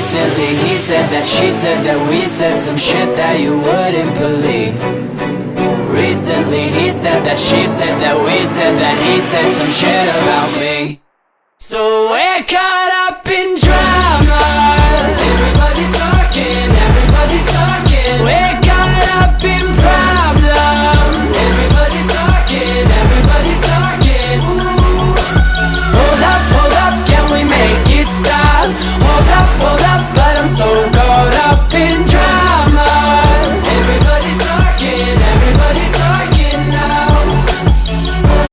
Recently he said that she said that we said some shit that you wouldn't believe. Recently he said that she said that we said that he said some shit about me. So we're caught up in